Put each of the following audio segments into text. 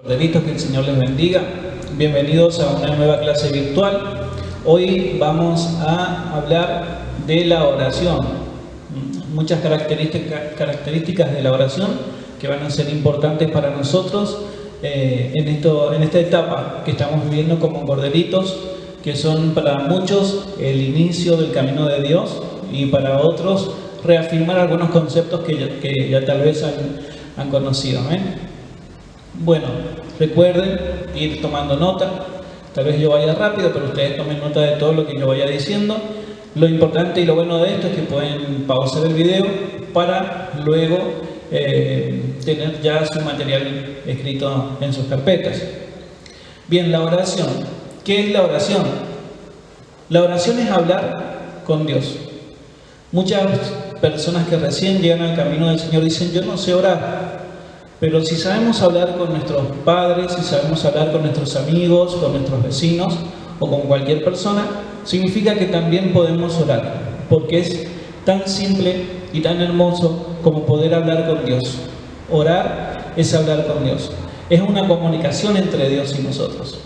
Corderitos, que el Señor les bendiga. Bienvenidos a una nueva clase virtual. Hoy vamos a hablar de la oración. Muchas características de la oración que van a ser importantes para nosotros en esta etapa que estamos viviendo como corderitos, que son para muchos el inicio del camino de Dios y para otros reafirmar algunos conceptos que ya tal vez han conocido. ¿Amén? Bueno, recuerden ir tomando nota. Tal vez yo vaya rápido, pero ustedes tomen nota de todo lo que yo vaya diciendo. Lo importante y lo bueno de esto es que pueden pausar el video para luego tener ya su material escrito en sus carpetas. Bien, la oración. ¿Qué es la oración? La oración es hablar con Dios. Muchas personas que recién llegan al camino del Señor dicen: yo no sé orar. Pero si sabemos hablar con nuestros padres, si sabemos hablar con nuestros amigos, con nuestros vecinos o con cualquier persona, significa que también podemos orar, porque es tan simple y tan hermoso como poder hablar con Dios. Orar es hablar con Dios. Es una comunicación entre Dios y nosotros.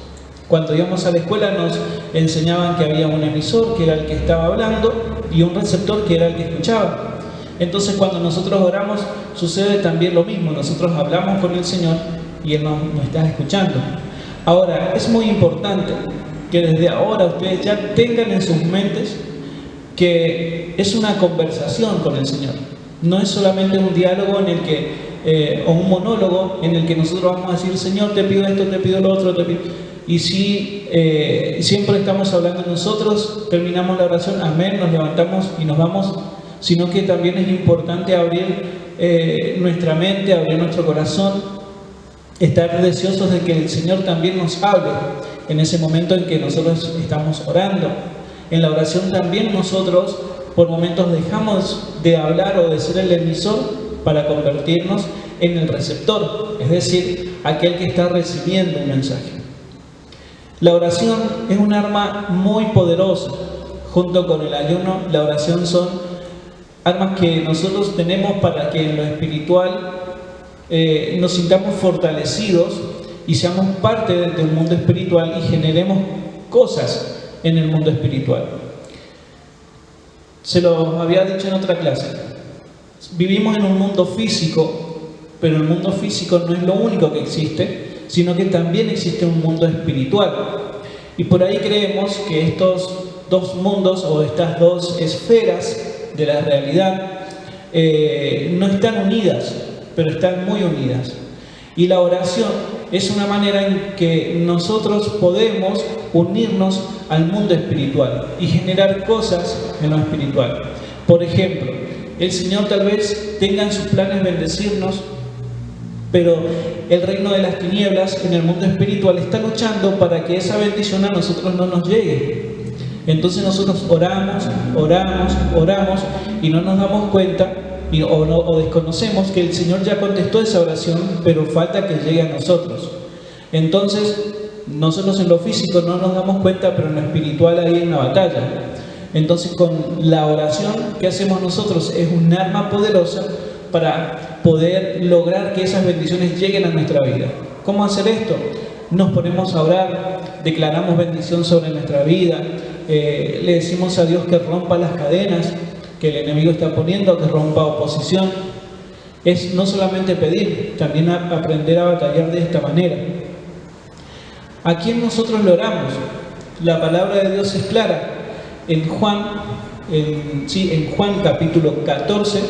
Cuando íbamos a la escuela nos enseñaban que había un emisor, que era el que estaba hablando, y un receptor, que era el que escuchaba. Entonces, cuando nosotros oramos, sucede también lo mismo. Nosotros hablamos con el Señor y Él nos está escuchando. Ahora, es muy importante que desde ahora ustedes ya tengan en sus mentes que es una conversación con el Señor. No es solamente un diálogo en el que, o un monólogo en el que nosotros vamos a decir: Señor, te pido esto, te pido lo otro, te pido... Y si siempre estamos hablando nosotros, terminamos la oración, amén, nos levantamos y nos vamos, sino que también es importante abrir nuestra mente, abrir nuestro corazón, estar deseosos de que el Señor también nos hable en ese momento en que nosotros estamos orando. En la oración también nosotros por momentos dejamos de hablar o de ser el emisor para convertirnos en el receptor, es decir, aquel que está recibiendo un mensaje. La oración es un arma muy poderosa. Junto con el ayuno, la oración son armas que nosotros tenemos para que en lo espiritual nos sintamos fortalecidos y seamos parte del mundo espiritual y generemos cosas en el mundo espiritual. Se lo había dicho en otra clase. Vivimos en un mundo físico, pero el mundo físico no es lo único que existe, sino que también existe un mundo espiritual. Y por ahí creemos que estos dos mundos o estas dos esferas de la realidad no están unidas, pero están muy unidas. Y la oración es una manera en que nosotros podemos unirnos al mundo espiritual y generar cosas en lo espiritual. Por ejemplo, el Señor tal vez tenga en sus planes bendecirnos, pero el reino de las tinieblas en el mundo espiritual está luchando para que esa bendición a nosotros no nos llegue. Entonces nosotros oramos y no nos damos cuenta o desconocemos que el Señor ya contestó esa oración, pero falta que llegue a nosotros. Entonces nosotros en lo físico no nos damos cuenta, pero en lo espiritual hay una batalla. Entonces con la oración que hacemos nosotros es un arma poderosa para poder lograr que esas bendiciones lleguen a nuestra vida. ¿Cómo hacer esto? Nos ponemos a orar, declaramos bendición sobre nuestra vida, le decimos a Dios que rompa las cadenas que el enemigo está poniendo, que rompa oposición. Es no solamente pedir, también aprender a batallar de esta manera. ¿A quién nosotros le oramos? La palabra de Dios es clara. En Juan capítulo 14,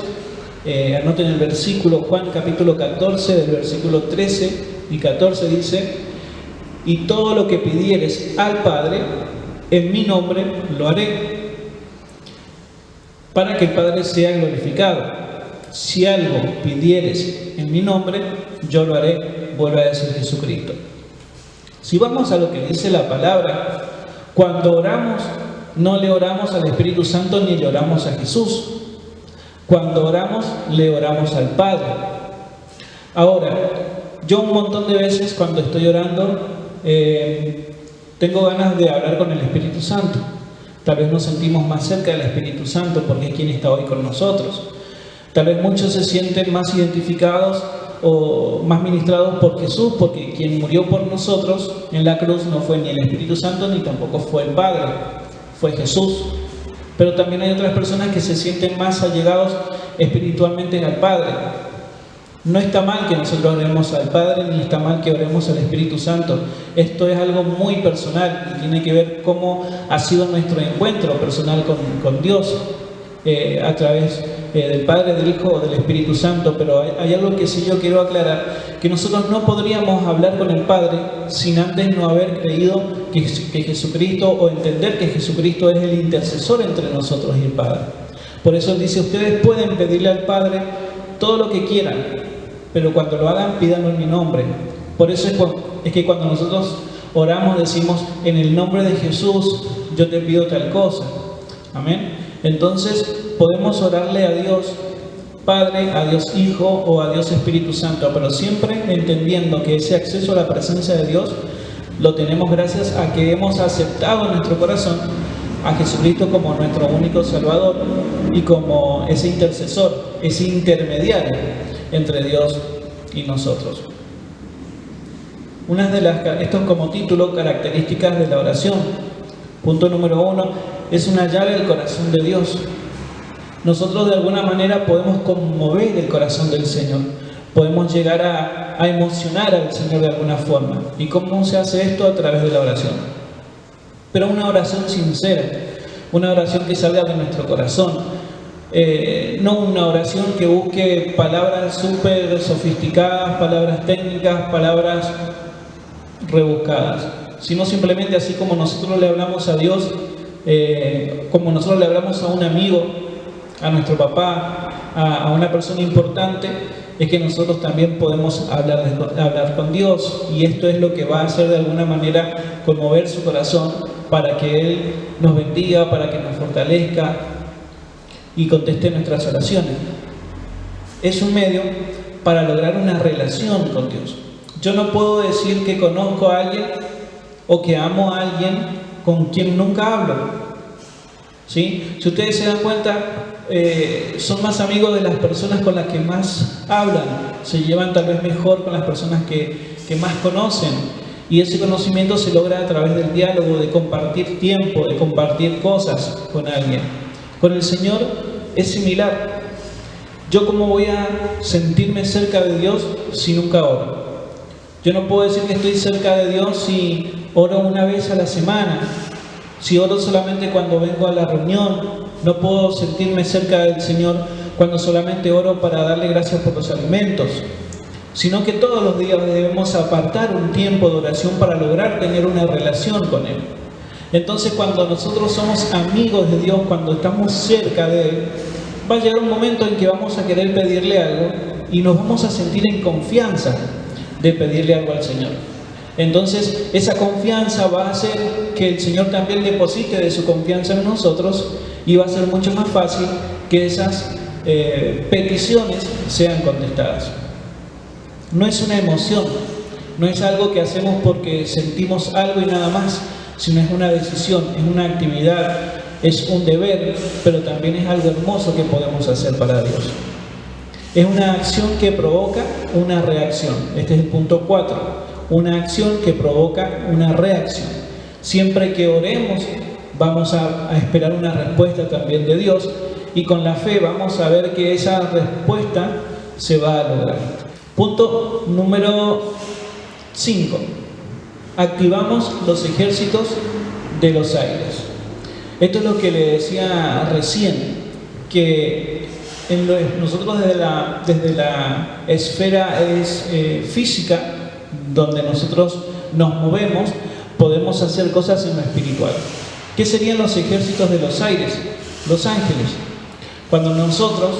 anoten el versículo, Juan capítulo 14, del versículo 13 y 14 dice: y todo lo que pidieres al Padre en mi nombre lo haré, para que el Padre sea glorificado. Si algo pidieres en mi nombre, yo lo haré, vuelve a decir Jesucristo. Si vamos a lo que dice la palabra, cuando oramos, no le oramos al Espíritu Santo ni le oramos a Jesús. Cuando oramos, le oramos al Padre. Ahora, yo un montón de veces cuando estoy orando, tengo ganas de hablar con el Espíritu Santo. Tal vez nos sentimos más cerca del Espíritu Santo porque es quien está hoy con nosotros. Tal vez muchos se sienten más identificados o más ministrados por Jesús, porque quien murió por nosotros en la cruz no fue ni el Espíritu Santo ni tampoco fue el Padre, fue Jesús. Pero también hay otras personas que se sienten más allegados espiritualmente al Padre. No está mal que nosotros oremos al Padre, ni está mal que oremos al Espíritu Santo. Esto es algo muy personal y tiene que ver cómo ha sido nuestro encuentro personal con Dios a través del Padre, del Hijo o del Espíritu Santo. Pero hay algo que sí yo quiero aclarar, que nosotros no podríamos hablar con el Padre sin antes no haber creído que Jesucristo, o entender que Jesucristo es el intercesor entre nosotros y el Padre. Por eso Él dice, ustedes pueden pedirle al Padre todo lo que quieran, pero cuando lo hagan, pídanlo en mi nombre. Por eso es que cuando nosotros oramos decimos, en el nombre de Jesús, yo te pido tal cosa. Amén. Entonces podemos orarle a Dios Padre, a Dios Hijo o a Dios Espíritu Santo, pero siempre entendiendo que ese acceso a la presencia de Dios lo tenemos gracias a que hemos aceptado en nuestro corazón a Jesucristo como nuestro único Salvador y como ese intercesor, ese intermediario entre Dios y nosotros. Esto como título, características de la oración. Punto número 1, es una llave del corazón de Dios. Nosotros de alguna manera podemos conmover el corazón del Señor, podemos llegar a emocionar al Señor de alguna forma. ¿Y cómo se hace esto? A través de la oración. Pero una oración sincera, una oración que salga de nuestro corazón, no una oración que busque palabras súper sofisticadas, palabras técnicas, palabras rebuscadas, sino simplemente así como nosotros le hablamos a Dios, como nosotros le hablamos a un amigo, a nuestro papá, a una persona importante, es que nosotros también podemos hablar con Dios, y esto es lo que va a hacer de alguna manera conmover su corazón para que Él nos bendiga, para que nos fortalezca y conteste nuestras oraciones. Es un medio para lograr una relación con Dios. Yo no puedo decir que conozco a alguien o que amo a alguien con quien nunca hablo. ¿Sí? Si ustedes se dan cuenta, son más amigos de las personas con las que más hablan, se llevan tal vez mejor con las personas que más conocen, y ese conocimiento se logra a través del diálogo, de compartir tiempo, de compartir cosas con alguien. Con el Señor es similar. ¿Yo cómo voy a sentirme cerca de Dios si nunca oro? Yo no puedo decir que estoy cerca de Dios si oro una vez a la semana, si oro solamente cuando vengo a la reunión. No puedo sentirme cerca del Señor cuando solamente oro para darle gracias por los alimentos, sino que todos los días debemos apartar un tiempo de oración para lograr tener una relación con Él. Entonces, cuando nosotros somos amigos de Dios, cuando estamos cerca de Él, va a llegar un momento en que vamos a querer pedirle algo y nos vamos a sentir en confianza de pedirle algo al Señor. Entonces, esa confianza va a hacer que el Señor también deposite de su confianza en nosotros, y va a ser mucho más fácil que esas peticiones sean contestadas. No es una emoción, no es algo que hacemos porque sentimos algo y nada más, sino es una decisión, es una actividad, es un deber, pero también es algo hermoso que podemos hacer para Dios. Es una acción que provoca una reacción. Este es el punto 4. Una acción que provoca una reacción. Siempre que oremos, vamos a esperar una respuesta también de Dios, y con la fe vamos a ver que esa respuesta se va a lograr. Punto número 5. Activamos los ejércitos de los aires. Esto es lo que le decía recién, que nosotros desde la esfera física, donde nosotros nos movemos, podemos hacer cosas en lo espiritual. ¿Qué serían los ejércitos de los aires? Los ángeles. Cuando nosotros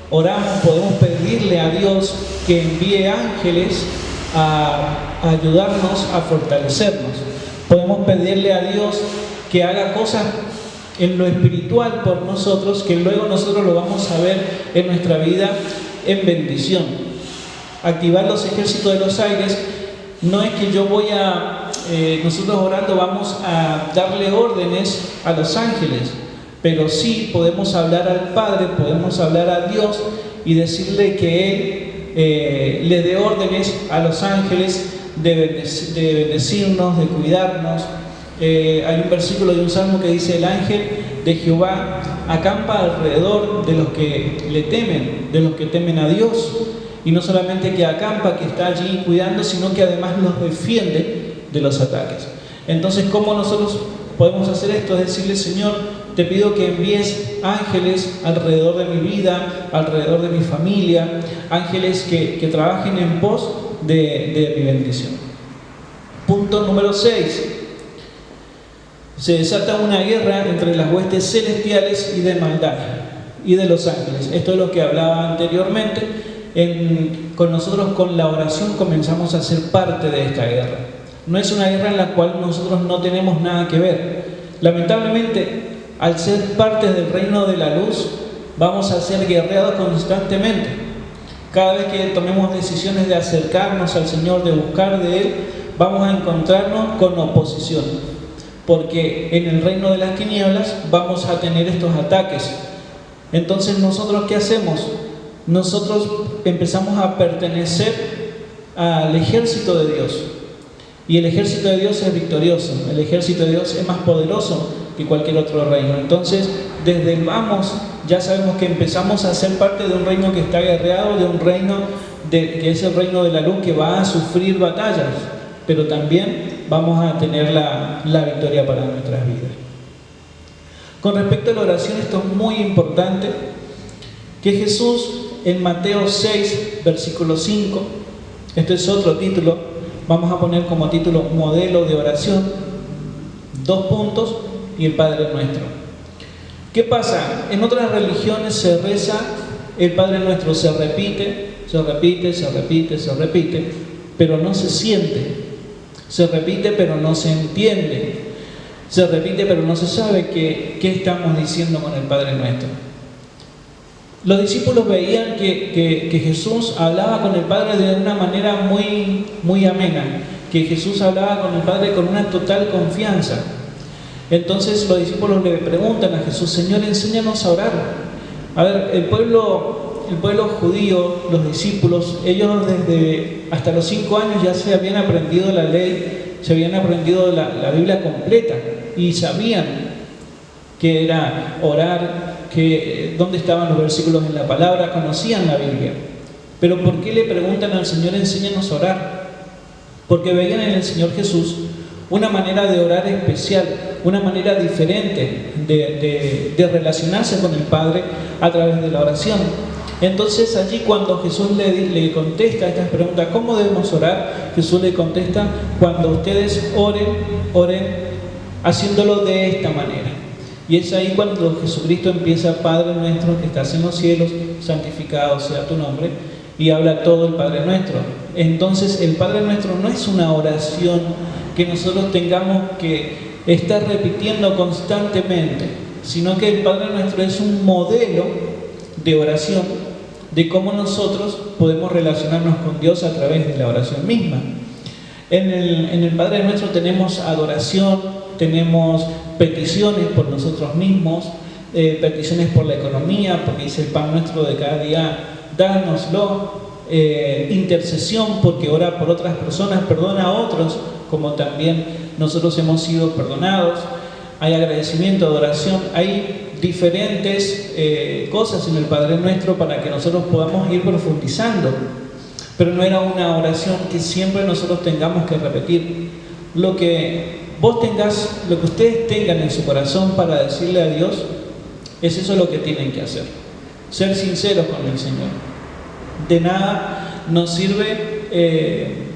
oramos, podemos pedirle a Dios que envíe ángeles a ayudarnos, a fortalecernos. Podemos pedirle a Dios que haga cosas en lo espiritual por nosotros, que luego nosotros lo vamos a ver en nuestra vida en bendición. Activar los ejércitos de los aires no es que yo nosotros orando vamos a darle órdenes a los ángeles, pero sí podemos hablar al Padre, podemos hablar a Dios y decirle que Él le dé órdenes a los ángeles de bendecirnos, de cuidarnos. Hay un versículo de un salmo que dice: el ángel de Jehová acampa alrededor de los que le temen, de los que temen a Dios. Y no solamente que acampa, que está allí cuidando, sino que además los defiende de los ataques. Entonces, ¿cómo nosotros podemos hacer esto? Es decirle: Señor, te pido que envíes ángeles alrededor de mi vida, alrededor de mi familia, ángeles que trabajen en pos de mi bendición. Punto número 6. Se desata una guerra entre las huestes celestiales y de maldad y de los ángeles. Esto es lo que hablaba anteriormente. Con nosotros, con la oración, comenzamos a ser parte de esta guerra. No es una guerra en la cual nosotros no tenemos nada que ver. Lamentablemente, al ser parte del reino de la luz, vamos a ser guerreados constantemente. Cada vez que tomemos decisiones de acercarnos al Señor, de buscar de Él, vamos a encontrarnos con oposición. Porque en el reino de las tinieblas vamos a tener estos ataques. Entonces, ¿nosotros qué hacemos? Nosotros empezamos a pertenecer al ejército de Dios. Y el ejército de Dios es victorioso. El ejército de Dios es más poderoso que cualquier otro reino. Entonces, desde el vamos, ya sabemos que empezamos a ser parte de un reino que está guerreado, de un reino que es el reino de la luz, que va a sufrir batallas, pero también vamos a tener la victoria para nuestras vidas. Con respecto a la oración, esto es muy importante, que Jesús en Mateo 6, versículo 5, este es otro título, vamos a poner como título modelo de oración, 2 puntos y el Padre Nuestro. ¿Qué pasa? En otras religiones se reza el Padre Nuestro, se repite, pero no se siente. Se repite pero no se entiende. Se repite pero no se sabe qué estamos diciendo con el Padre Nuestro. Los discípulos veían que Jesús hablaba con el Padre de una manera muy, muy amena, que Jesús hablaba con el Padre con una total confianza. Entonces los discípulos le preguntan a Jesús: Señor, enséñanos a orar. A ver, el pueblo judío, los discípulos, ellos desde hasta los 5 años ya se habían aprendido la ley, se habían aprendido la Biblia completa y sabían que era orar, dónde estaban los versículos en la palabra, conocían la Biblia. Pero ¿por qué le preguntan al Señor: enséñanos a orar? Porque veían en el Señor Jesús una manera de orar especial, una manera diferente de relacionarse con el Padre a través de la oración. Entonces allí, cuando Jesús le contesta estas preguntas: ¿cómo debemos orar? Jesús le contesta: cuando ustedes oren haciéndolo de esta manera. Y es ahí cuando Jesucristo empieza: Padre nuestro que estás en los cielos, santificado sea tu nombre, y habla todo el Padre Nuestro. Entonces el Padre Nuestro no es una oración que nosotros tengamos que estar repitiendo constantemente, sino que el Padre Nuestro es un modelo de oración, de cómo nosotros podemos relacionarnos con Dios a través de la oración misma. En el Padre Nuestro tenemos adoración, tenemos peticiones por nosotros mismos, peticiones por la economía, porque dice: el pan nuestro de cada día, dánoslo. Intercesión, porque ora por otras personas, perdona a otros, como también nosotros hemos sido perdonados. Hay agradecimiento, adoración, hay diferentes cosas en el Padre Nuestro para que nosotros podamos ir profundizando. Pero no era una oración que siempre nosotros tengamos que repetir. Lo que ustedes tengan en su corazón para decirle a Dios, es eso lo que tienen que hacer. Ser sinceros con el Señor. De nada nos sirve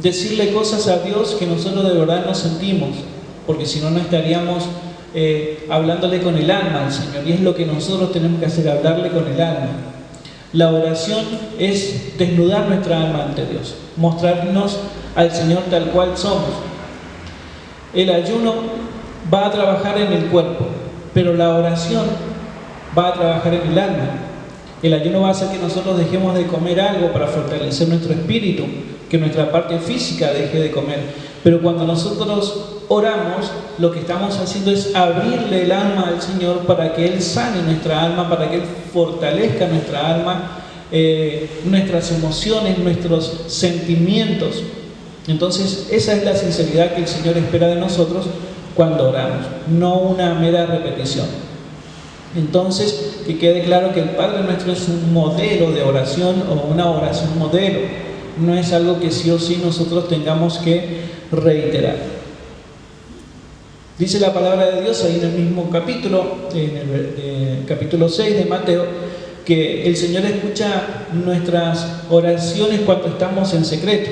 decirle cosas a Dios que nosotros de verdad no sentimos, porque si no, no estaríamos hablándole con el alma al Señor, y es lo que nosotros tenemos que hacer, hablarle con el alma. La oración es desnudar nuestra alma ante Dios, mostrarnos al Señor tal cual somos. El ayuno va a trabajar en el cuerpo, pero la oración va a trabajar en el alma. El ayuno va a hacer que nosotros dejemos de comer algo para fortalecer nuestro espíritu, que nuestra parte física deje de comer. Pero cuando nosotros oramos, lo que estamos haciendo es abrirle el alma al Señor para que Él sane nuestra alma, para que Él fortalezca nuestra alma nuestras emociones, nuestros sentimientos. Entonces, esa es la sinceridad que el Señor espera de nosotros cuando oramos, no una mera repetición. Entonces, que quede claro que el Padre Nuestro es un modelo de oración o una oración modelo. No es algo que sí o sí nosotros tengamos que reiterar. Dice la palabra de Dios ahí en el mismo capítulo, en el capítulo 6 de Mateo, que el Señor escucha nuestras oraciones cuando estamos en secreto.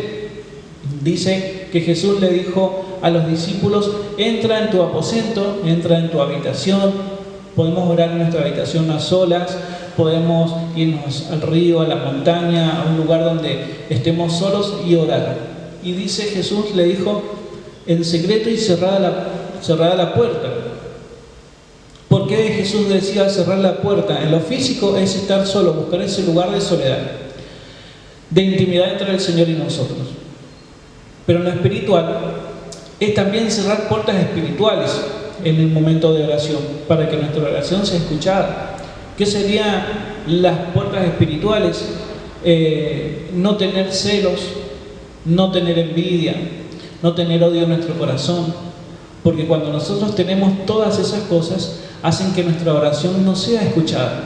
Dice que Jesús le dijo a los discípulos: entra en tu aposento, entra en tu habitación. Podemos orar en nuestra habitación a solas, podemos irnos al río, a la montaña, a un lugar donde estemos solos y orar. Y dice Jesús, le dijo, en secreto y cerrada la puerta. ¿Por qué Jesús decía cerrar la puerta? En lo físico es estar solo, buscar ese lugar de soledad, de intimidad entre el Señor y nosotros. Pero en lo espiritual es también cerrar puertas espirituales en el momento de oración, para que nuestra oración sea escuchada. ¿Qué serían las puertas espirituales? No tener celos, no tener envidia, no tener odio en nuestro corazón, porque cuando nosotros tenemos todas esas cosas, hacen que nuestra oración no sea escuchada.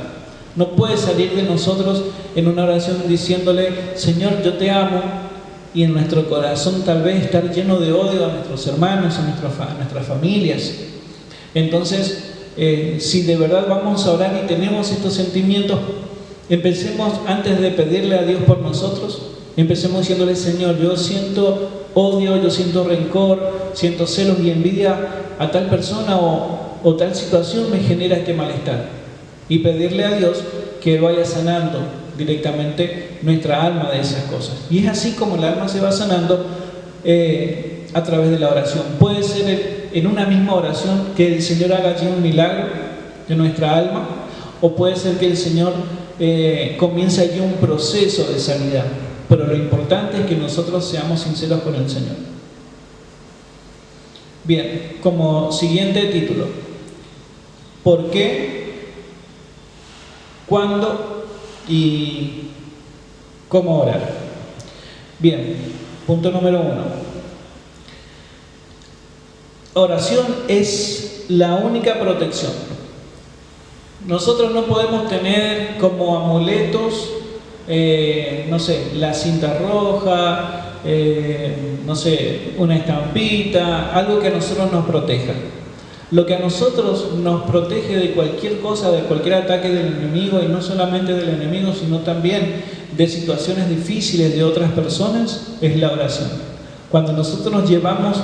No puede salir de nosotros en una oración diciéndole: Señor, yo te amo, y en nuestro corazón tal vez estar lleno de odio a nuestros hermanos, a nuestras familias. Entonces, si de verdad vamos a orar y tenemos estos sentimientos, empecemos, antes de pedirle a Dios por nosotros, empecemos diciéndole: Señor, yo siento odio, yo siento rencor, siento celos y envidia a tal persona o tal situación me genera este malestar. Y pedirle a Dios que vaya sanando directamente nuestra alma de esas cosas. Y es así como el alma se va sanando a través de la oración. Puede ser en una misma oración que el Señor haga allí un milagro de nuestra alma, o puede ser que el Señor comience allí un proceso de sanidad. Pero lo importante es que nosotros seamos sinceros con el Señor. Bien, como siguiente título: ¿por qué, cuándo y cómo orar? Bien, punto número 1. Oración es la única protección. Nosotros no podemos tener como amuletos, no sé, la cinta roja, no sé, una estampita, algo que a nosotros nos proteja. Lo que a nosotros nos protege de cualquier cosa, de cualquier ataque del enemigo, y no solamente del enemigo, sino también de situaciones difíciles de otras personas, es la oración. Cuando nosotros llevamos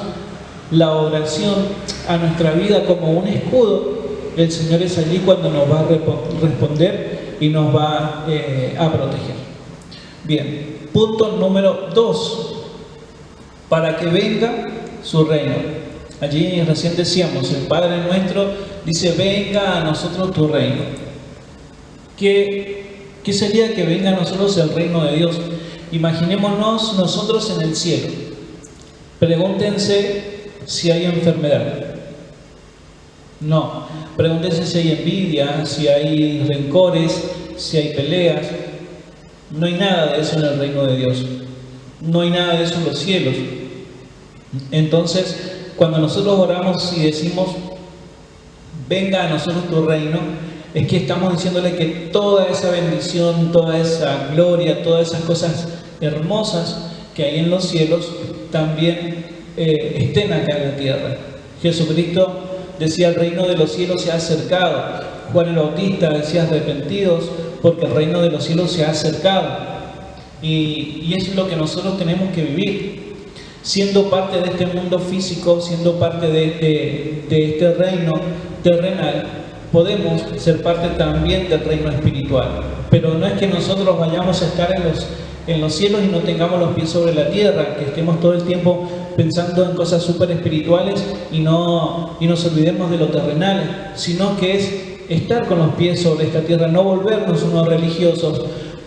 la oración a nuestra vida como un escudo, el Señor es allí cuando nos va a responder y nos va a proteger. Bien, punto número 2: para que venga su reino. Allí recién decíamos, el Padre Nuestro dice: venga a nosotros tu reino. ¿Qué sería que venga a nosotros el reino de Dios? Imaginémonos nosotros en el cielo. Pregúntense si hay enfermedad. No. Pregúntense si hay envidia, si hay rencores, si hay peleas. No hay nada de eso en el reino de Dios. No hay nada de eso en los cielos. Entonces, cuando nosotros oramos y decimos: venga a nosotros tu reino, es que estamos diciéndole que toda esa bendición, toda esa gloria, todas esas cosas hermosas que hay en los cielos también estén acá en la tierra. Jesucristo decía: el reino de los cielos se ha acercado. Juan el Bautista decía: arrepentidos, porque el reino de los cielos se ha acercado. Y eso es lo que nosotros tenemos que vivir. Siendo parte de este mundo físico, siendo parte de este reino terrenal, podemos ser parte también del reino espiritual. Pero no es que nosotros vayamos a estar en los cielos y no tengamos los pies sobre la tierra, que estemos todo el tiempo pensando en cosas súper espirituales y nos olvidemos de lo terrenal, sino que es estar con los pies sobre esta tierra, no volvernos unos religiosos,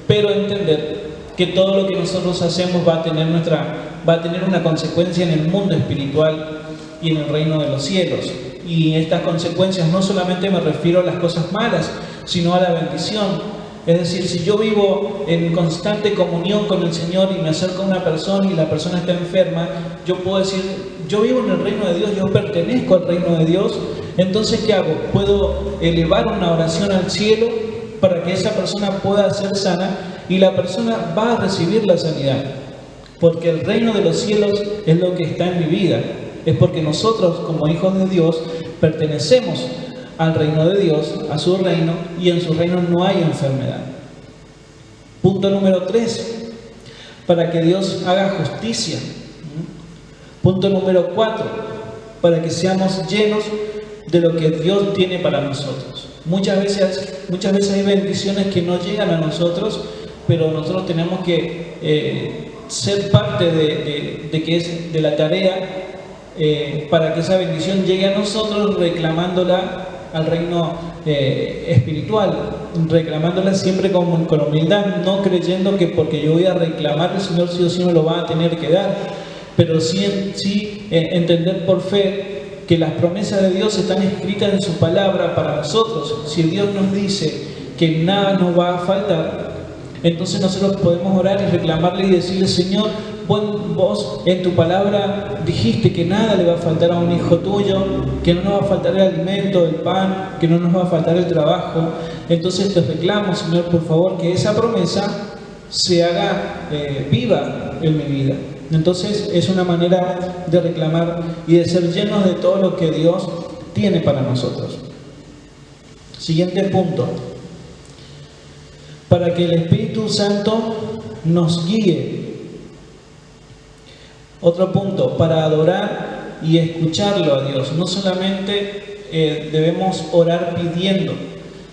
pero entender que todo lo que nosotros hacemos va a tener una consecuencia en el mundo espiritual y en el reino de los cielos. Y estas consecuencias no solamente me refiero a las cosas malas, sino a la bendición. Es decir, si yo vivo en constante comunión con el Señor y me acerco a una persona y la persona está enferma, yo puedo decir, yo vivo en el reino de Dios, yo pertenezco al reino de Dios. Entonces, ¿qué hago? Puedo elevar una oración al cielo para que esa persona pueda ser sana y la persona va a recibir la sanidad. Porque el reino de los cielos es lo que está en mi vida. Es porque nosotros, como hijos de Dios, pertenecemos al reino de Dios, a su reino, y en su reino no hay enfermedad. Punto número 3, para que Dios haga justicia. Punto número 4, para que seamos llenos de lo que Dios tiene para nosotros. Muchas veces hay bendiciones que no llegan a nosotros, pero nosotros tenemos que ser parte de la tarea para que esa bendición llegue a nosotros, reclamándola al reino espiritual, reclamándola siempre con humildad, no creyendo que porque yo voy a reclamar, el Señor sí o sí me lo va a tener que dar, pero sí entender por fe que las promesas de Dios están escritas en su palabra para nosotros. Si Dios nos dice que nada nos va a faltar, entonces nosotros podemos orar y reclamarle y decirle, Señor, vos en tu palabra dijiste que nada le va a faltar a un hijo tuyo, que no nos va a faltar el alimento, el pan, que no nos va a faltar el trabajo. Entonces te reclamo, Señor, por favor, que esa promesa se haga viva en mi vida. Entonces es una manera de reclamar y de ser llenos de todo lo que Dios tiene para nosotros. Siguiente punto. Para que el Espíritu Santo nos guíe. Otro punto, para adorar y escucharlo a Dios. No solamente debemos orar pidiendo,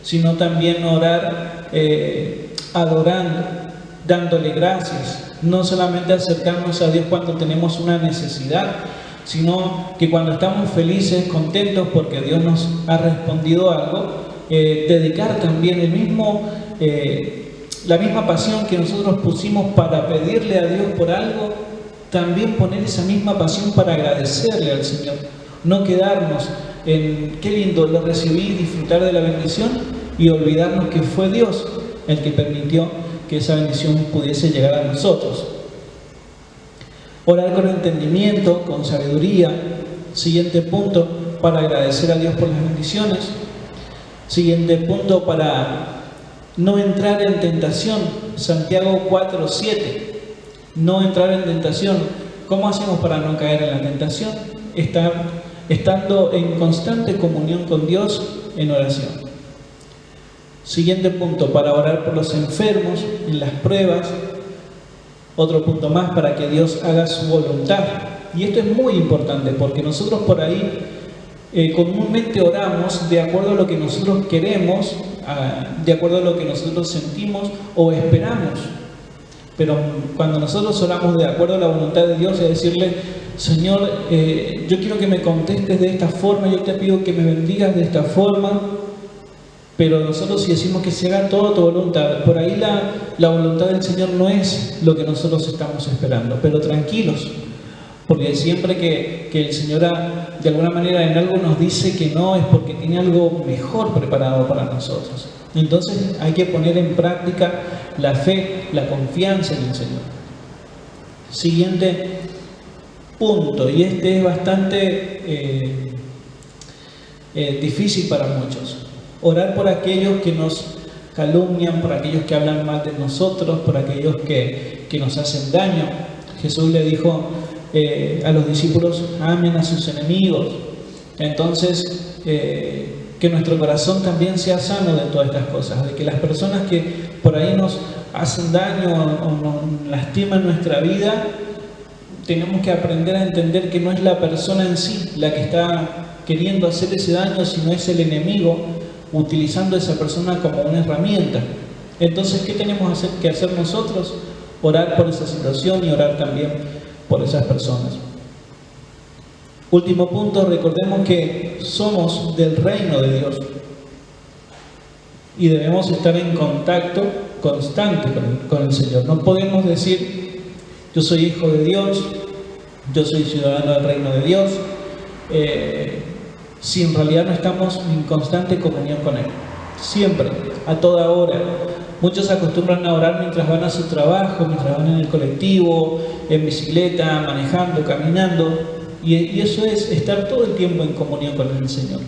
sino también orar adorando, dándole gracias. No solamente acercarnos a Dios cuando tenemos una necesidad, sino que cuando estamos felices, contentos porque Dios nos ha respondido algo, dedicar también la misma pasión que nosotros pusimos para pedirle a Dios por algo, también poner esa misma pasión para agradecerle al Señor. No quedarnos en qué lindo lo recibí, disfrutar de la bendición y olvidarnos que fue Dios el que permitió que esa bendición pudiese llegar a nosotros. Orar con entendimiento, con sabiduría. Siguiente punto, para agradecer a Dios por las bendiciones. Siguiente punto, para no entrar en tentación. Santiago 4:7. No entrar en tentación. ¿Cómo hacemos para no caer en la tentación? Estando en constante comunión con Dios en oración. Siguiente punto, para orar por los enfermos en las pruebas. Otro punto más, para que Dios haga su voluntad. Y esto es muy importante porque nosotros por ahí comúnmente oramos de acuerdo a lo que nosotros queremos, de acuerdo a lo que nosotros sentimos o esperamos. Pero cuando nosotros oramos de acuerdo a la voluntad de Dios, es decirle, Señor, yo quiero que me contestes de esta forma, yo te pido que me bendigas de esta forma. Pero nosotros si decimos que se haga todo tu voluntad, por ahí la voluntad del Señor no es lo que nosotros estamos esperando. Pero tranquilos, porque siempre que el Señor de alguna manera en algo nos dice que no, es porque tiene algo mejor preparado para nosotros. Entonces hay que poner en práctica la fe, la confianza en el Señor. Siguiente punto, y este es bastante difícil para muchos. Orar por aquellos que nos calumnian, por aquellos que hablan mal de nosotros, por aquellos que nos hacen daño. Jesús le dijo a los discípulos, amen a sus enemigos. Entonces, que nuestro corazón también sea sano de todas estas cosas, de que las personas que por ahí nos hacen daño o nos lastiman nuestra vida, tenemos que aprender a entender que no es la persona en sí la que está queriendo hacer ese daño, sino es el enemigo utilizando a esa persona como una herramienta. Entonces, ¿qué tenemos que hacer nosotros? Orar por esa situación y orar también por esas personas. Último punto, recordemos que somos del reino de Dios y debemos estar en contacto constante con el Señor. No podemos decir, yo soy hijo de Dios, yo soy ciudadano del reino de Dios, si en realidad no estamos en constante comunión con Él. Siempre, a toda hora, Muchos acostumbran a orar mientras van a su trabajo, mientras van en el colectivo, en bicicleta, manejando, caminando. Y eso es estar todo el tiempo en comunión con el Señor.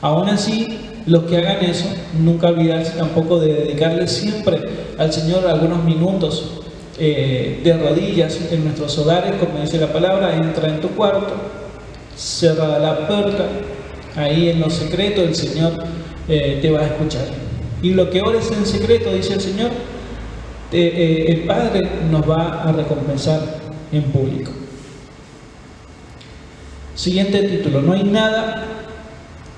Aún así, los que hagan eso, nunca olvidarse tampoco de dedicarle siempre al Señor algunos minutos de rodillas en nuestros hogares, como dice la palabra. Entra en tu cuarto, cierra la puerta, ahí en lo secreto el Señor te va a escuchar. Y lo que ores en secreto, dice el Señor, el Padre nos va a recompensar en público. Siguiente título: no hay nada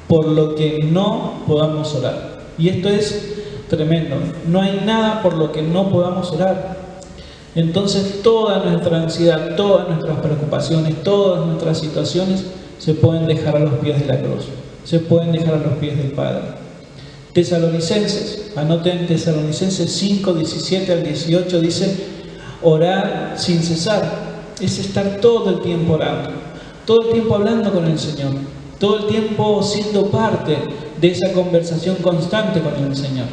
por lo que no podamos orar. Y esto es tremendo. No hay nada por lo que no podamos orar. Entonces toda nuestra ansiedad, todas nuestras preocupaciones, todas nuestras situaciones se pueden dejar a los pies de la cruz, se pueden dejar a los pies del Padre. Tesalonicenses, anoten Tesalonicenses 5, 17 al 18, dice: orar sin cesar. Es estar todo el tiempo orando, todo el tiempo hablando con el Señor, todo el tiempo siendo parte de esa conversación constante con el Señor.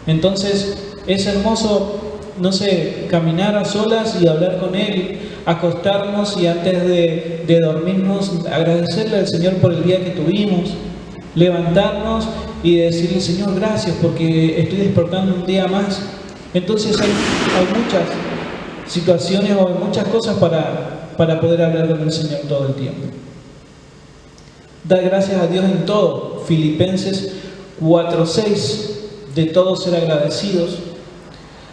Entonces es hermoso, no sé, caminar a solas y hablar con Él, acostarnos y antes de dormirnos agradecerle al Señor por el día que tuvimos, levantarnos y decirle: Señor, gracias porque estoy despertando un día más. Entonces hay muchas situaciones o hay muchas cosas para poder hablar con el Señor todo el tiempo. Dar gracias a Dios en todo. Filipenses 4:6, de todo ser agradecidos,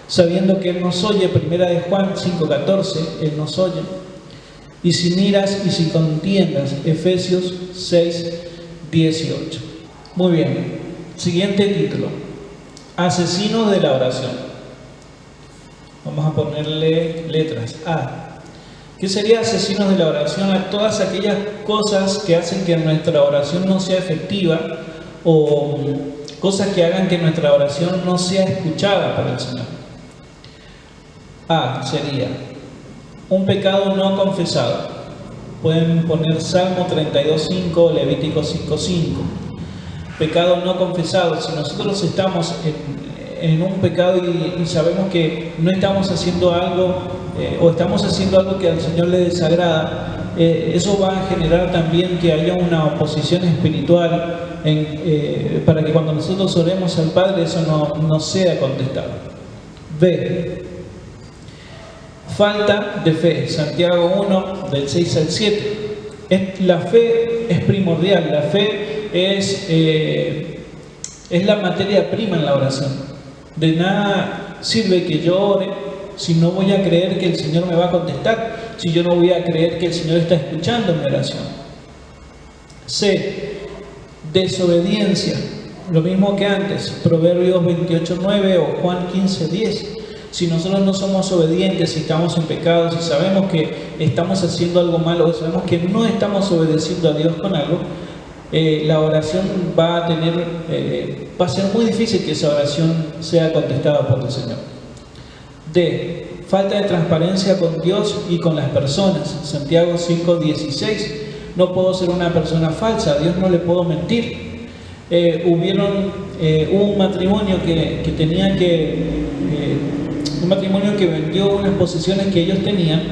sabiendo que Él nos oye. Primera de Juan 5:14, Él nos oye. Y sin iras y sin contiendas. Efesios 6:18. Muy bien, siguiente título: asesinos de la oración. Vamos a ponerle letras. A. ¿Qué sería asesinos de la oración? A todas aquellas cosas que hacen que nuestra oración no sea efectiva, o cosas que hagan que nuestra oración no sea escuchada por el Señor. A sería un pecado no confesado. Pueden poner Salmo 32:5, Levítico 5:5. Pecado no confesado. Si nosotros estamos en un pecado y sabemos que no estamos haciendo algo o estamos haciendo algo que al Señor le desagrada, eso va a generar también que haya una oposición espiritual para que cuando nosotros oremos al Padre eso no sea contestado. B. Falta de fe. Santiago 1, del 6 al 7. La fe es primordial. La fe es la materia prima en la oración. De nada sirve que yo ore si no voy a creer que el Señor me va a contestar, si yo no voy a creer que el Señor está escuchando mi oración. C. Desobediencia. Lo mismo que antes, Proverbios 28:9 o Juan 15:10. Si nosotros no somos obedientes, si estamos en pecado, si sabemos que estamos haciendo algo malo, o sabemos que no estamos obedeciendo a Dios con algo, la oración va a ser muy difícil que esa oración sea contestada por el Señor. D. Falta de transparencia con Dios y con las personas. Santiago 5:16. No puedo ser una persona falsa, a Dios no le puedo mentir. Hubo un matrimonio un matrimonio que vendió unas posesiones que ellos tenían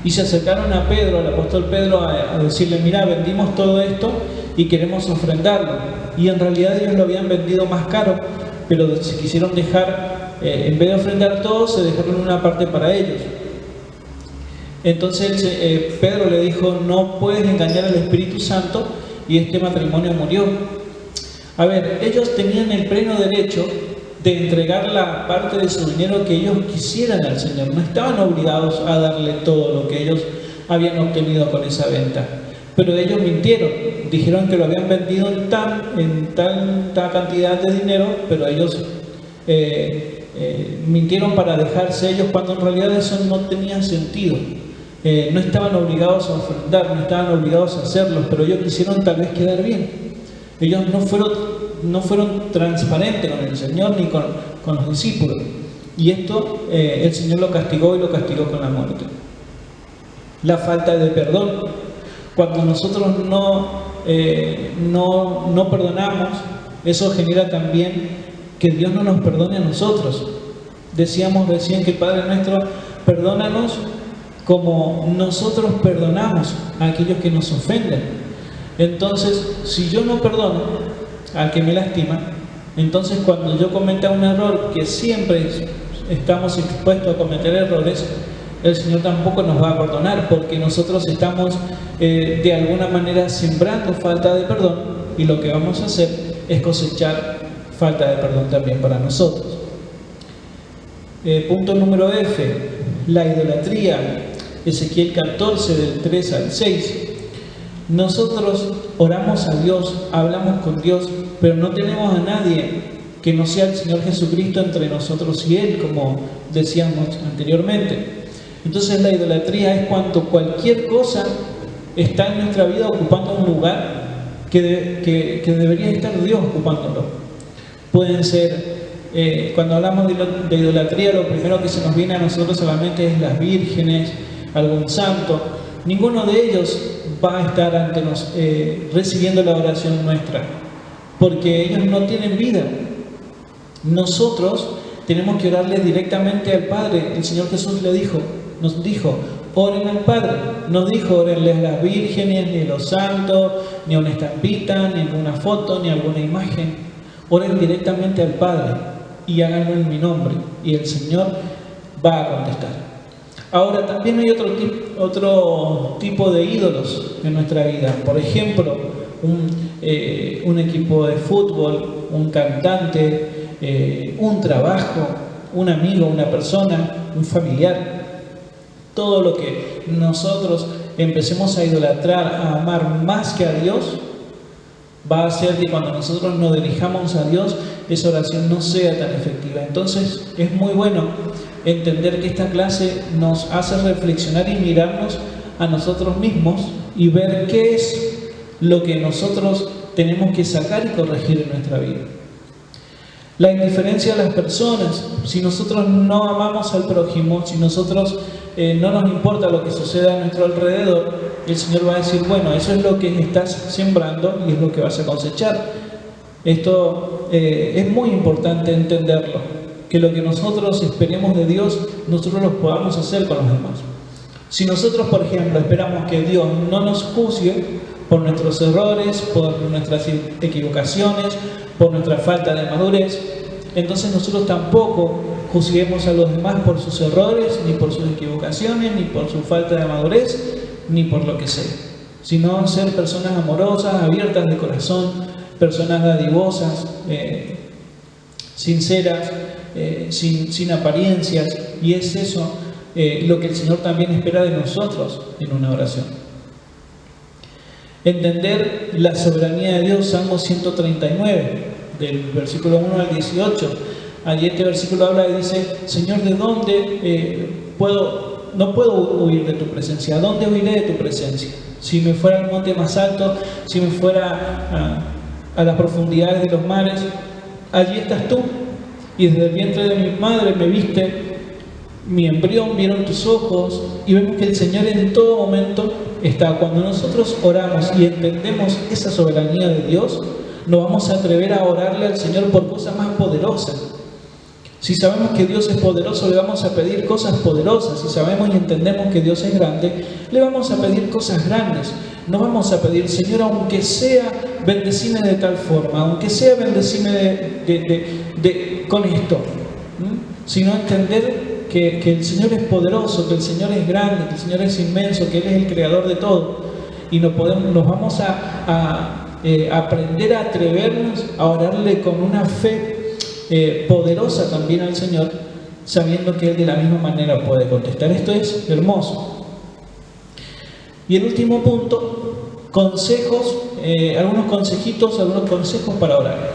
y se acercaron a Pedro, al apóstol Pedro, a decirle: mira, vendimos todo esto y queremos ofrendarlo. Y en realidad ellos lo habían vendido más caro, pero se quisieron dejar, en vez de ofrendar todo, se dejaron una parte para ellos. Entonces Pedro le dijo: no puedes engañar al Espíritu Santo, y este matrimonio murió. A ver, ellos tenían el pleno derecho de entregar la parte de su dinero que ellos quisieran al Señor. No estaban obligados a darle todo lo que ellos habían obtenido con esa venta. Pero ellos mintieron, dijeron que lo habían vendido en tanta cantidad de dinero, pero ellos mintieron para dejarse ellos, cuando en realidad eso no tenía sentido. No estaban obligados a ofrendar, no estaban obligados a hacerlo, pero ellos quisieron tal vez quedar bien. Ellos no fueron transparentes con el Señor ni con los discípulos. Y esto el Señor lo castigó, y lo castigó con la muerte. La falta de perdón. Cuando nosotros no perdonamos, eso genera también que Dios no nos perdone a nosotros. Decíamos recién que Padre nuestro, perdónanos como nosotros perdonamos a aquellos que nos ofenden. Entonces, si yo no perdono al que me lastima, entonces cuando yo cometa un error, que siempre estamos expuestos a cometer errores, el Señor tampoco nos va a perdonar, porque nosotros estamos de alguna manera sembrando falta de perdón, y lo que vamos a hacer es cosechar falta de perdón también para nosotros. Punto número F, la idolatría. Ezequiel 14, del 3 al 6. Nosotros oramos a Dios, hablamos con Dios, pero no tenemos a nadie que no sea el Señor Jesucristo entre nosotros y Él, como decíamos anteriormente. Entonces la idolatría es cuando cualquier cosa está en nuestra vida ocupando un lugar que debería estar Dios ocupándolo. Pueden ser, cuando hablamos de idolatría, lo primero que se nos viene a nosotros solamente es las vírgenes, algún santo. Ninguno de ellos va a estar ante recibiendo la oración nuestra, porque ellos no tienen vida. Nosotros tenemos que orarle directamente al Padre. El Señor Jesús nos dijo, oren al Padre. No dijo, orenle a las vírgenes, ni a los santos, ni a una estampita, ni a una foto, ni a alguna imagen. Oren directamente al Padre y háganlo en mi nombre, y el Señor va a contestar. Ahora, también hay otro tipo de ídolos en nuestra vida. Por ejemplo, un equipo de fútbol, un cantante, un trabajo, un amigo, una persona, un familiar. Todo lo que nosotros empecemos a idolatrar, a amar más que a Dios, va a hacer que cuando nosotros nos dirijamos a Dios, esa oración no sea tan efectiva. Entonces, es muy bueno entender que esta clase nos hace reflexionar y mirarnos a nosotros mismos y ver qué es lo que nosotros tenemos que sacar y corregir en nuestra vida. La indiferencia de las personas. Si nosotros no amamos al prójimo, si nosotros no nos importa lo que suceda a nuestro alrededor, el Señor va a decir, bueno, eso es lo que estás sembrando y es lo que vas a cosechar. Esto es muy importante entenderlo, que lo que nosotros esperemos de Dios, nosotros lo podamos hacer con los demás. Si nosotros, por ejemplo, esperamos que Dios no nos juzgue por nuestros errores, por nuestras equivocaciones, por nuestra falta de madurez, entonces nosotros tampoco juzguemos a los demás por sus errores, ni por sus equivocaciones, ni por su falta de madurez, ni por lo que sea, sino ser personas amorosas, abiertas de corazón, personas dadivosas, sinceras, sin apariencias, y es eso lo que el Señor también espera de nosotros en una oración. Entender la soberanía de Dios. Salmo 139, del versículo 1 al 18. Allí este versículo habla y dice, Señor, ¿de dónde no puedo huir de tu presencia? ¿A dónde huiré de tu presencia? Si me fuera al monte más alto, si me fuera a las profundidades de los mares, allí estás tú. Y desde el vientre de mi madre me viste, mi embrión vieron tus ojos, y vemos que el Señor en todo momento está. Cuando nosotros oramos y entendemos esa soberanía de Dios, nos vamos a atrever a orarle al Señor por cosas más poderosas. Si sabemos que Dios es poderoso, le vamos a pedir cosas poderosas. Si sabemos y entendemos que Dios es grande, le vamos a pedir cosas grandes. No vamos a pedir, Señor, aunque sea, bendecime de tal forma, aunque sea, bendecime con esto. Sino entender que el Señor es poderoso, que el Señor es grande, que el Señor es inmenso, que Él es el creador de todo. Y nos vamos a aprender a atrevernos a orarle con una fe poderosa también al Señor, sabiendo que Él de la misma manera puede contestar. Esto es hermoso. Y el último punto, consejos, algunos consejos para orar.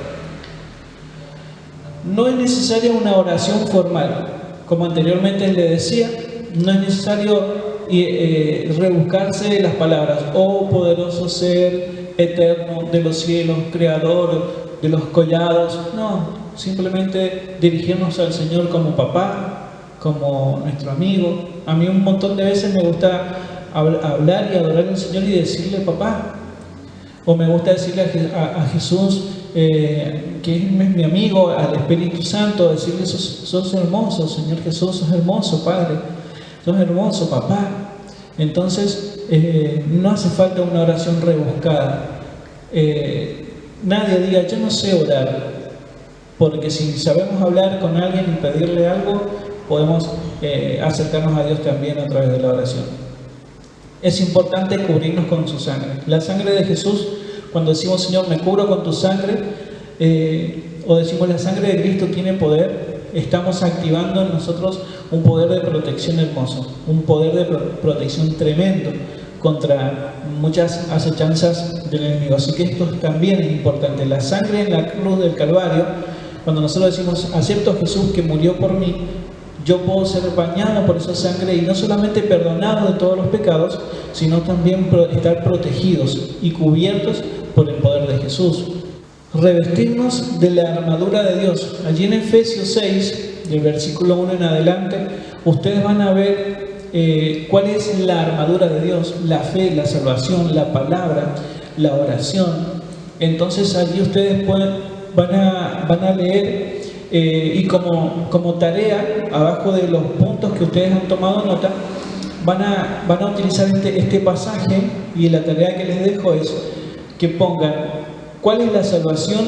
No es necesaria una oración formal, como anteriormente le decía. No es necesario rebuscarse las palabras, oh poderoso ser eterno de los cielos, creador de los collados. No, simplemente dirigirnos al Señor como papá, como nuestro amigo. A mí un montón de veces me gusta hablar y adorar al Señor y decirle papá, o me gusta decirle a Jesús que es mi amigo, al Espíritu Santo, decirle, sos hermoso, Señor Jesús, sos hermoso, Padre, sos hermoso, papá. Entonces, no hace falta una oración rebuscada. Nadie diga, yo no sé orar, porque si sabemos hablar con alguien y pedirle algo, podemos acercarnos a Dios también a través de la oración. Es importante cubrirnos con su sangre. La sangre de Jesús, cuando decimos, Señor, me cubro con tu sangre, o decimos, la sangre de Cristo tiene poder, estamos activando en nosotros un poder de protección hermoso, un poder de protección tremendo contra muchas acechanzas del enemigo. Así que esto también es importante. La sangre en la cruz del Calvario, cuando nosotros decimos, acepto a Jesús que murió por mí, yo puedo ser bañado por esa sangre y no solamente perdonado de todos los pecados, sino también estar protegidos y cubiertos por el poder de Jesús. Revestirnos de la armadura de Dios. Allí en Efesios 6, del versículo 1 en adelante, ustedes van a ver cuál es la armadura de Dios: la fe, la salvación, la palabra, la oración. Entonces allí ustedes van a leer y como tarea, abajo de los puntos que ustedes han tomado nota, van a utilizar este pasaje, y la tarea que les dejo es que pongan cuál es la salvación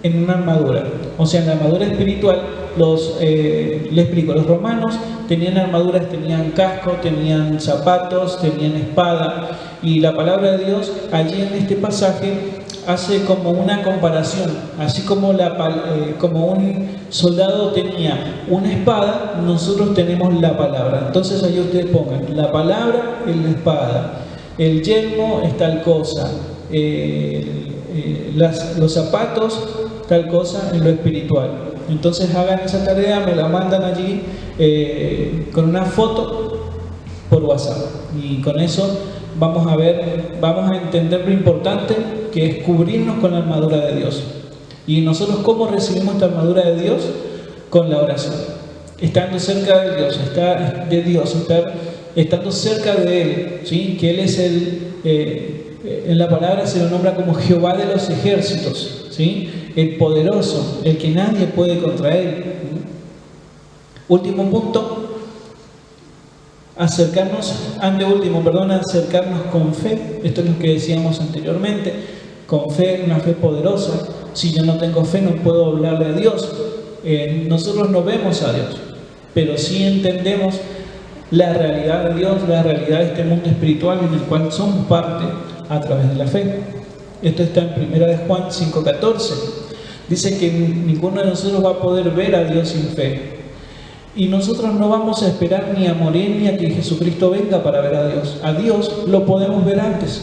en una armadura. O sea, en la armadura espiritual, les explico, los romanos tenían armaduras, tenían casco, tenían zapatos, tenían espada, y la palabra de Dios allí en este pasaje hace como una comparación. Así como un soldado tenía una espada, nosotros tenemos la palabra. Entonces ahí ustedes pongan, la palabra es la espada, el yelmo es tal cosa, los zapatos tal cosa en lo espiritual. Entonces hagan esa tarea, me la mandan allí con una foto por WhatsApp, y con eso vamos a entender lo importante que es cubrirnos con la armadura de Dios. Y nosotros, ¿cómo recibimos esta armadura de Dios? Con la oración, estando cerca de Dios, estando cerca de Él, ¿sí? Que Él es en la palabra se lo nombra como Jehová de los ejércitos, ¿sí? El poderoso, el que nadie puede contra Él. Último punto, acercarnos con fe. Esto es lo que decíamos anteriormente, con fe, una fe poderosa. Si yo no tengo fe, no puedo hablarle a Dios. Nosotros no vemos a Dios, pero sí entendemos la realidad de Dios, la realidad de este mundo espiritual en el cual somos parte a través de la fe. Esto está en 1 de Juan 5:14. Dice que ninguno de nosotros va a poder ver a Dios sin fe. Y nosotros no vamos a esperar ni a morir ni a que Jesucristo venga para ver a Dios. A Dios lo podemos ver antes.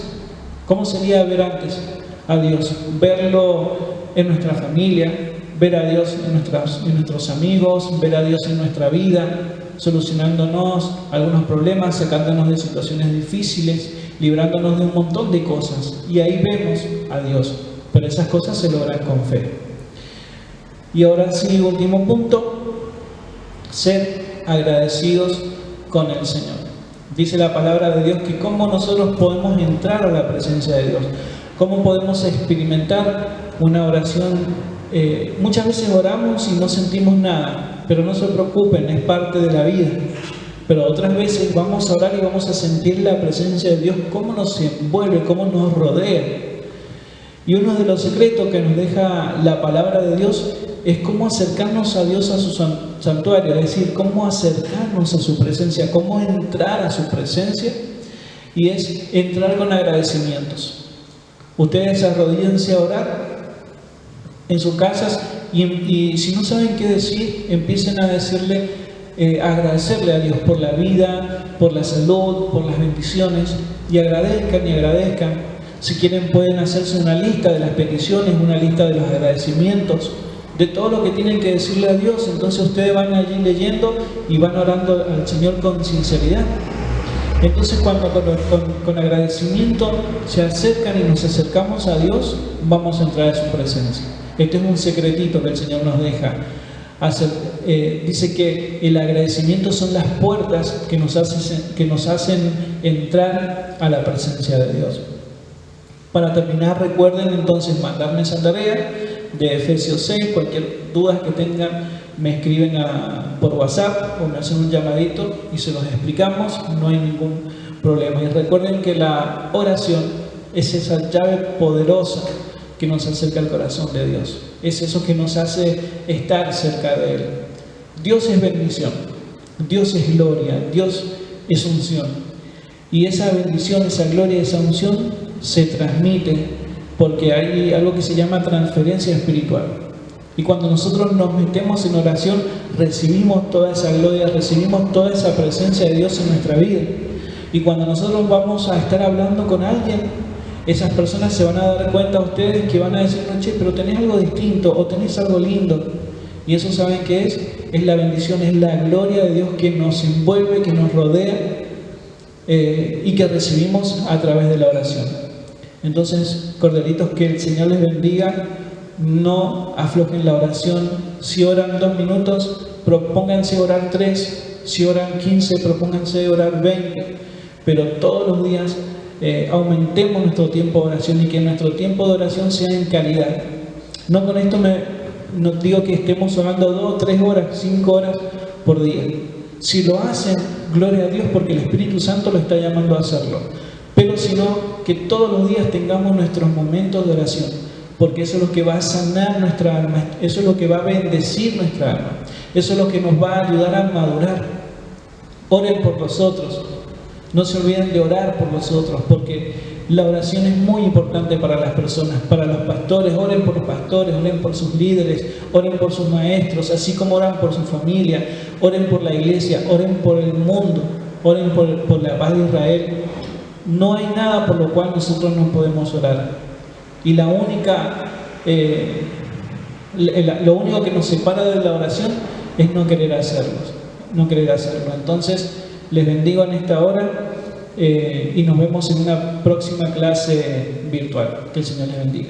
¿Cómo sería ver antes a Dios? Verlo en nuestra familia, ver a Dios en nuestros amigos, ver a Dios en nuestra vida, solucionándonos algunos problemas, sacándonos de situaciones difíciles, librándonos de un montón de cosas. Y ahí vemos a Dios. Pero esas cosas se logran con fe. Y ahora sí, último punto: ser agradecidos con el Señor. Dice la palabra de Dios que cómo nosotros podemos entrar a la presencia de Dios, cómo podemos experimentar una oración. Muchas veces oramos y no sentimos nada, pero no se preocupen, es parte de la vida. Pero otras veces vamos a orar y vamos a sentir la presencia de Dios, cómo nos envuelve, cómo nos rodea. Y uno de los secretos que nos deja la palabra de Dios es cómo acercarnos a Dios, a su santuario, es decir, cómo acercarnos a su presencia, cómo entrar a su presencia, y es entrar con agradecimientos. Ustedes arrodíllense a orar en sus casas y si no saben qué decir, empiecen a decirle, agradecerle a Dios por la vida, por la salud, por las bendiciones, y agradezcan. Si quieren pueden hacerse una lista de las peticiones, una lista de los agradecimientos, de todo lo que tienen que decirle a Dios. Entonces ustedes van allí leyendo y van orando al Señor con sinceridad. Entonces cuando con agradecimiento se acercan y nos acercamos a Dios, vamos a entrar a su presencia. Este es un secretito que el Señor nos deja. Dice que el agradecimiento son las puertas que nos hacen entrar a la presencia de Dios. Para terminar, recuerden entonces mandarme esa tarea de Efesios 6. Cualquier duda que tengan, me escriben por WhatsApp o me hacen un llamadito y se los explicamos, no hay ningún problema. Y recuerden que la oración es esa llave poderosa que nos acerca al corazón de Dios. Es eso que nos hace estar cerca de Él. Dios es bendición, Dios es gloria, Dios es unción. Y esa bendición, esa gloria, esa unción se transmite porque hay algo que se llama transferencia espiritual. Y cuando nosotros nos metemos en oración, recibimos toda esa gloria, recibimos toda esa presencia de Dios en nuestra vida. Y cuando nosotros vamos a estar hablando con alguien, esas personas se van a dar cuenta a ustedes que van a decir, no, che, pero tenés algo distinto o tenés algo lindo. Y eso, ¿saben qué es? Es la bendición, es la gloria de Dios que nos envuelve, que nos rodea y que recibimos a través de la oración. Entonces, corderitos, que el Señor les bendiga. No aflojen la oración. Si oran 2 minutos, propónganse orar 3. Si oran 15, propónganse orar 20. Pero todos los días aumentemos nuestro tiempo de oración y que nuestro tiempo de oración sea en calidad. No con esto no digo que estemos orando 2, 3 horas, 5 horas por día. Si lo hacen, gloria a Dios, porque el Espíritu Santo lo está llamando a hacerlo. Pero si no, que todos los días tengamos nuestros momentos de oración, porque eso es lo que va a sanar nuestra alma, eso es lo que va a bendecir nuestra alma, eso es lo que nos va a ayudar a madurar. Oren por los otros, no se olviden de orar por los otros, porque la oración es muy importante para las personas, para los pastores. Oren por los pastores, oren por sus líderes, oren por sus maestros, así como oran por su familia, oren por la iglesia, oren por el mundo, oren por la paz de Israel. No hay nada por lo cual nosotros no podemos orar. Y lo único que nos separa de la oración es no querer hacerlo. Entonces, les bendigo en esta hora y nos vemos en una próxima clase virtual. Que el Señor les bendiga.